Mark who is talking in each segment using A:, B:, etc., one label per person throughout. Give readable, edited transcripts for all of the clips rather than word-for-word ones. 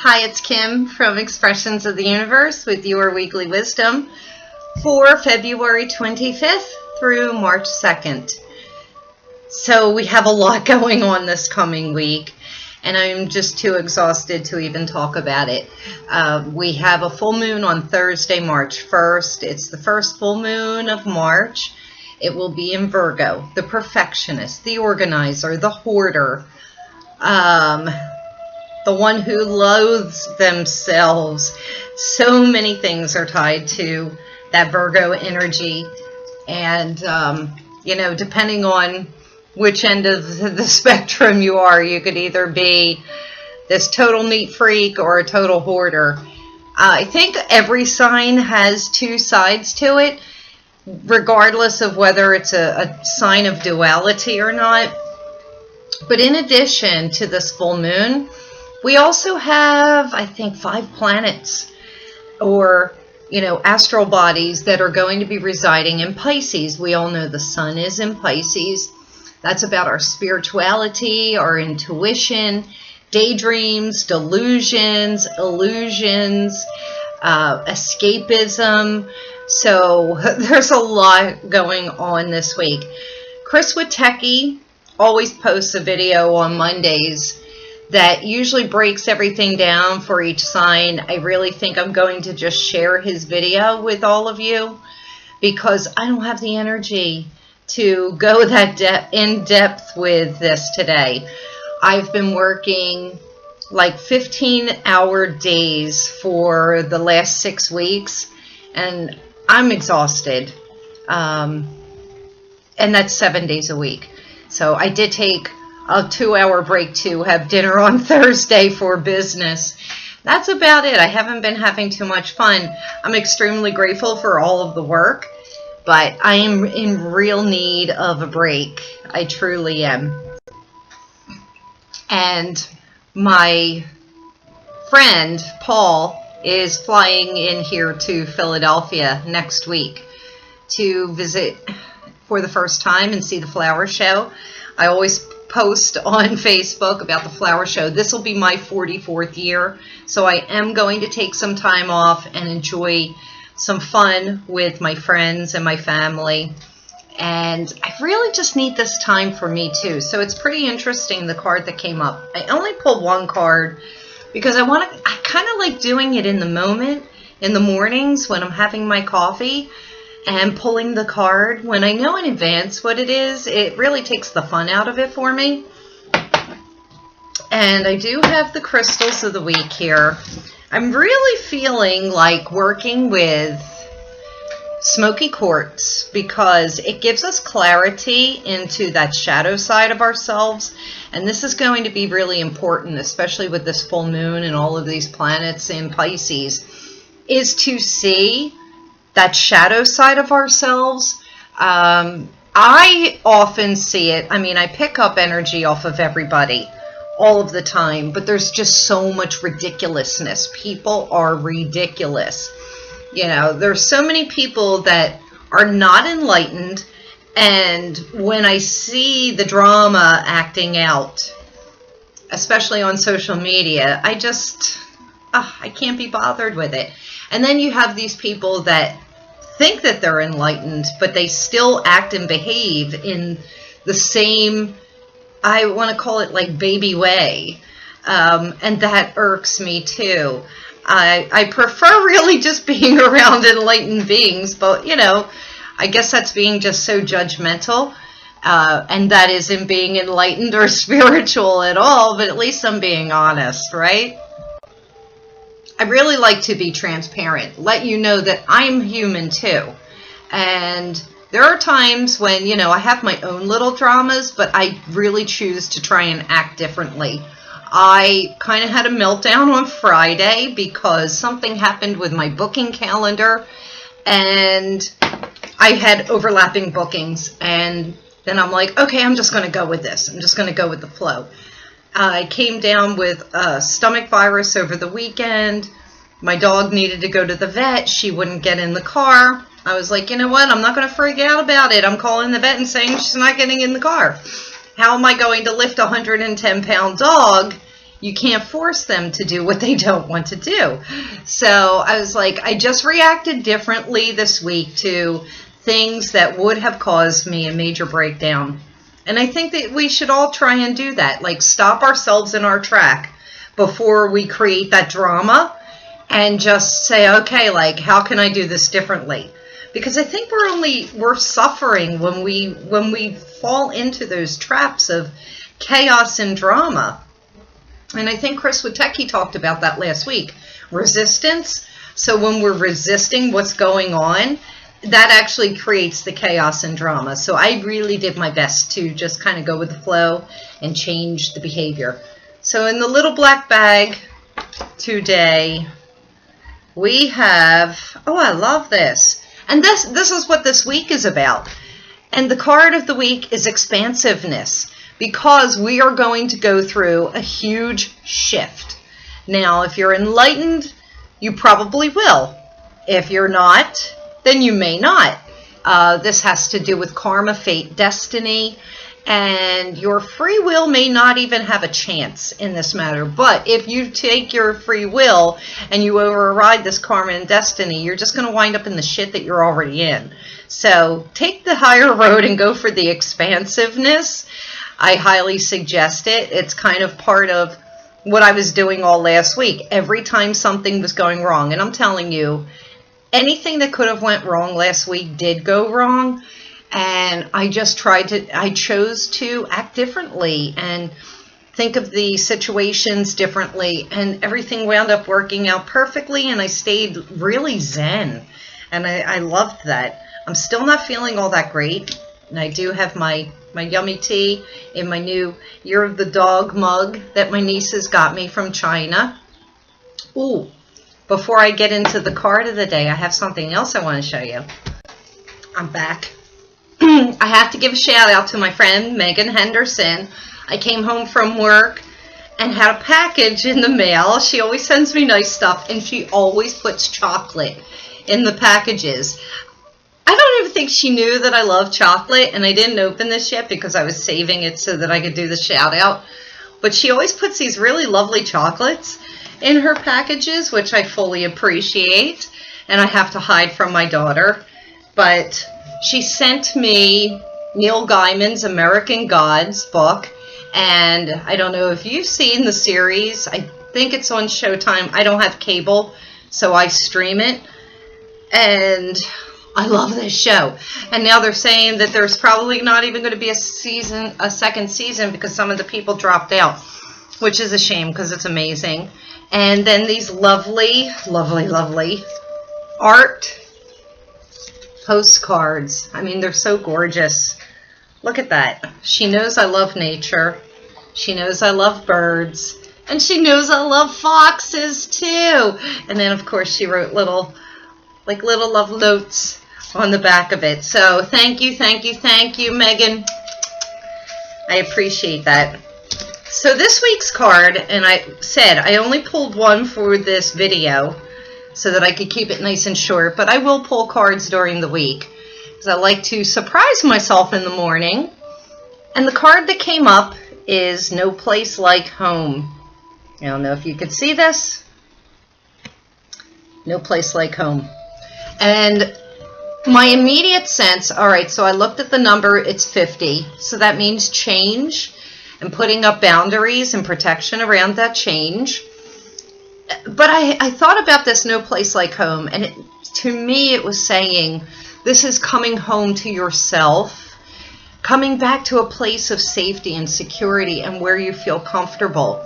A: Hi, it's Kim from Expressions of the Universe with your weekly wisdom for February 25th through March 2nd. So we have a lot going on this coming week, and I'm just too exhausted to even talk about it. We have a full moon on Thursday, March 1st. It's the first full moon of March. It will be in Virgo, the perfectionist, the organizer, the hoarder, the one who loathes themselves. So many things are tied to that Virgo energy. And, depending on which end of the spectrum you are, you could either be this total neat freak or a total hoarder. I think every sign has two sides to it, regardless of whether it's a sign of duality or not. But in addition to this full moon, we also have, I think, 5 planets or, astral bodies that are going to be residing in Pisces. We all know the sun is in Pisces. That's about our spirituality, our intuition, daydreams, delusions, illusions, escapism. So there's a lot going on this week. Chris Witecki always posts a video on Mondays that usually breaks everything down for each sign. I really think I'm going to just share his video with all of you because I don't have the energy to go that in depth with this today. I've been working like 15-hour days for the last 6 weeks, and I'm exhausted. And that's 7 days a week. So I did take a 2-hour break to have dinner on Thursday for business. That's about it. I haven't been having too much fun. I'm extremely grateful for all of the work, but I am in real need of a break. I truly am. And my friend Paul is flying in here to Philadelphia next week to visit for the first time and see the flower show. I always post on Facebook about the flower show. This will be my 44th year, so I am going to take some time off and enjoy some fun with my friends and my family. And I really just need this time for me too. So it's pretty interesting, the card that came up. I only pulled one card because I kind of like doing it in the moment, in the mornings when I'm having my coffee, and pulling the card when I know in advance what it is. It really takes the fun out of it for me. And I do have the crystals of the week here. I'm really feeling like working with smoky quartz because it gives us clarity into that shadow side of ourselves. And this is going to be really important, especially with this full moon and all of these planets in Pisces, is to see that shadow side of ourselves. I often see it. I mean, I pick up energy off of everybody all of the time, but there's just so much ridiculousness. People are ridiculous. There's so many people that are not enlightened, and when I see the drama acting out, especially on social media, I can't be bothered with it. And then you have these people that think that they're enlightened, but they still act and behave in the same, I want to call it like baby way. And that irks me too. I prefer really just being around enlightened beings, but I guess that's being just so judgmental. And that isn't being enlightened or spiritual at all, but at least I'm being honest, right? I really like to be transparent, let you know that I'm human too. And there are times when, I have my own little dramas, but I really choose to try and act differently. I kind of had a meltdown on Friday because something happened with my booking calendar, and I had overlapping bookings. And then I'm like, okay, I'm just going to go with this. I'm just going to go with the flow. I came down with a stomach virus over the weekend. My dog needed to go to the vet. She wouldn't get in the car. I was like, you know what? I'm not going to freak out about it. I'm calling the vet and saying she's not getting in the car. How am I going to lift a 110-pound dog, You can't force them to do what they don't want to do. So I was like, I just reacted differently this week to things that would have caused me a major breakdown. And I think that we should all try and do that. Like, stop ourselves in our track before we create that drama and just say, okay, like, how can I do this differently? Because I think we're suffering when we fall into those traps of chaos and drama. And I think Chris Witecki talked about that last week. Resistance. So when we're resisting what's going on, that actually creates the chaos and drama. So I really did my best to just kind of go with the flow and change the behavior. So in the little black bag today, we have, oh, I love this. And this is what this week is about. And the card of the week is expansiveness, because we are going to go through a huge shift. Now, if you're enlightened, you probably will. If you're not, then you may not. This has to do with karma, fate, destiny, and your free will may not even have a chance in this matter. But if you take your free will and you override this karma and destiny, you're just going to wind up in the shit that you're already in. So take the higher road and go for the expansiveness. I highly suggest it. It's kind of part of what I was doing all last week. Every time something was going wrong, and I'm telling you, anything that could have went wrong last week did go wrong, and I chose to act differently and think of the situations differently, and everything wound up working out perfectly, and I stayed really zen, and I loved that. I'm still not feeling all that great, and I do have my yummy tea in my new Year of the Dog mug that my nieces got me from China. Ooh. Before I get into the card of the day, I have something else I want to show you. I'm back. I have to give a shout out to my friend Megan Henderson. I came home from work and had a package in the mail. She always sends me nice stuff, and she always puts chocolate in the packages. I don't even think she knew that I love chocolate, and I didn't open this yet because I was saving it so that I could do the shout out. But she always puts these really lovely chocolates in her packages, which I fully appreciate, and I have to hide from my daughter. But she sent me Neil Gaiman's American Gods book, and I don't know if you've seen the series. I think it's on Showtime. I don't have cable, so I stream it, and I love this show. And now they're saying that there's probably not even going to be a second season because some of the people dropped out, which is a shame because it's amazing. And then these lovely, lovely, lovely art postcards. I mean, they're so gorgeous. Look at that. She knows I love nature. She knows I love birds. And she knows I love foxes too. And then, of course, she wrote little love notes on the back of it. So thank you, Megan. I appreciate that. So this week's card, and I said I only pulled one for this video so that I could keep it nice and short, but I will pull cards during the week because I like to surprise myself in the morning. And the card that came up is No Place Like Home. I don't know if you could see this. No Place Like Home. And my immediate sense, all right, so I looked at the number, it's 50, so that means change and putting up boundaries and protection around that change. But I thought about this No Place Like Home, and to me it was saying this is coming home to yourself, coming back to a place of safety and security and where you feel comfortable.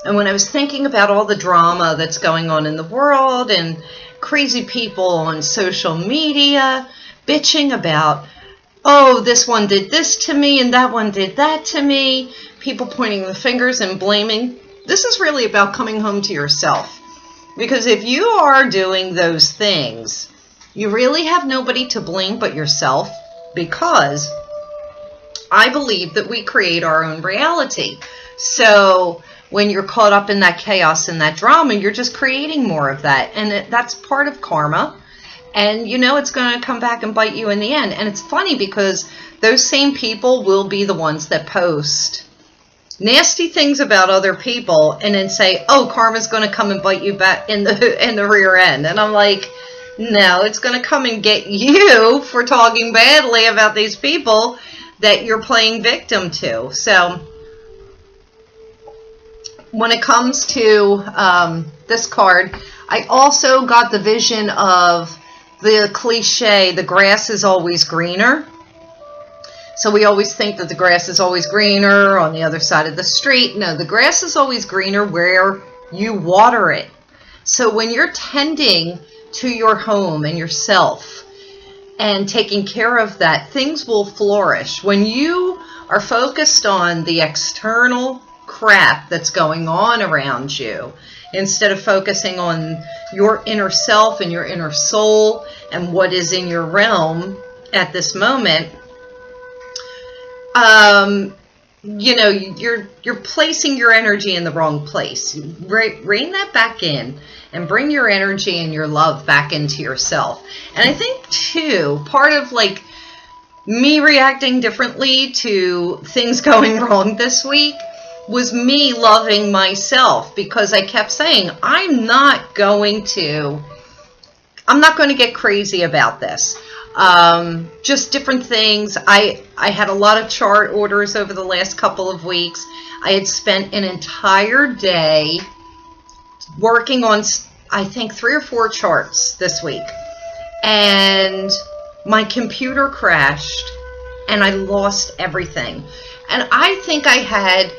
A: And when I was thinking about all the drama that's going on in the world and crazy people on social media bitching about, oh, this one did this to me and that one did that to me, people pointing the fingers and blaming, this is really about coming home to yourself. Because if you are doing those things, you really have nobody to blame but yourself, because I believe that we create our own reality. So when you're caught up in that chaos and that drama, you're just creating more of that. And that's part of karma. And you know it's going to come back and bite you in the end. And it's funny because those same people will be the ones that post nasty things about other people and then say, oh, karma's going to come and bite you back in the rear end. And I'm like, no, it's going to come and get you for talking badly about these people that you're playing victim to. So when it comes to this card, I also got the vision of the cliche, the grass is always greener. So we always think that the grass is always greener on the other side of the street. No, the grass is always greener where you water it. So when you're tending to your home and yourself and taking care of that, things will flourish. When you are focused on the external crap that's going on around you, instead of focusing on your inner self and your inner soul and what is in your realm at this moment, you know, you're placing your energy in the wrong place. Rein that back in and bring your energy and your love back into yourself. And I think too, part of like me reacting differently to things going wrong this week was me loving myself, because I kept saying, I'm not going to get crazy about this. Just different things. I had a lot of chart orders over the last couple of weeks. I had spent an entire day working on, I think, 3 or 4 charts this week. And my computer crashed and I lost everything. And I think I had,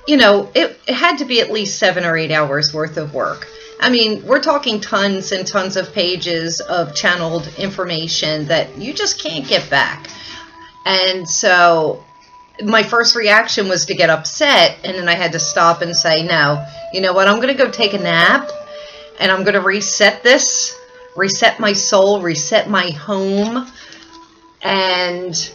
A: you know, it had to be at least 7 or 8 hours worth of work. I mean, we're talking tons and tons of pages of channeled information that you just can't get back. And so my first reaction was to get upset, and then I had to stop and say, no, you know what, I'm going to go take a nap, and I'm going to reset this, reset my soul, reset my home, and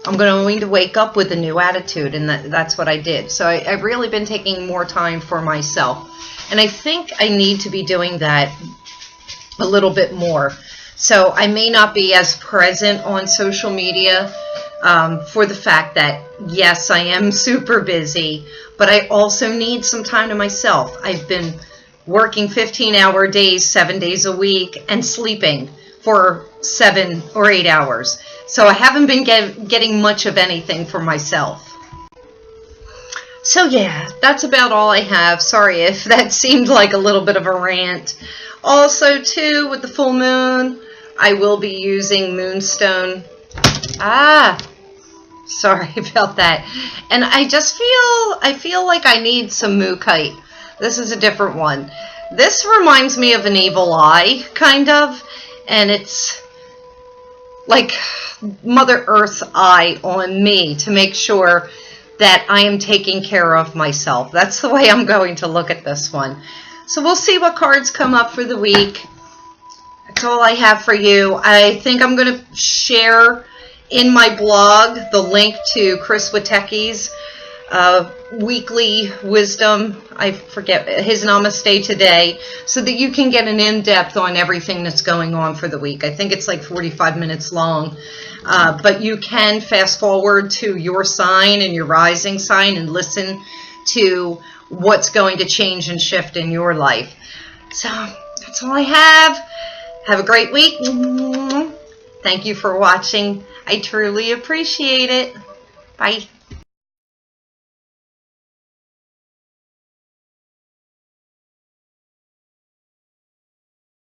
A: I'm going to wake up with a new attitude, and that's what I did. So I've really been taking more time for myself. And I think I need to be doing that a little bit more. So I may not be as present on social media for the fact that, yes, I am super busy, but I also need some time to myself. I've been working 15-hour days, 7 days a week, and sleeping for 7 or 8 hours. So I haven't been getting much of anything for myself. So yeah, that's about all I have. Sorry if that seemed like a little bit of a rant. Also too, with the full moon, I will be using moonstone. Sorry about that. And I just feel like I need some mookaite. This is a different one. This reminds me of an evil eye, kind of. And it's like Mother Earth's eye on me to make sure that I am taking care of myself. That's the way I'm going to look at this one. So we'll see what cards come up for the week. That's all I have for you. I think I'm going to share in my blog the link to Chris Witecki's weekly wisdom. I forget his Namaste today, so that you can get an in-depth on everything that's going on for the week. I think it's like 45 minutes long. But you can fast forward to your sign and your rising sign and listen to what's going to change and shift in your life. So that's all I have. Have a great week. Thank you for watching. I truly appreciate it. Bye.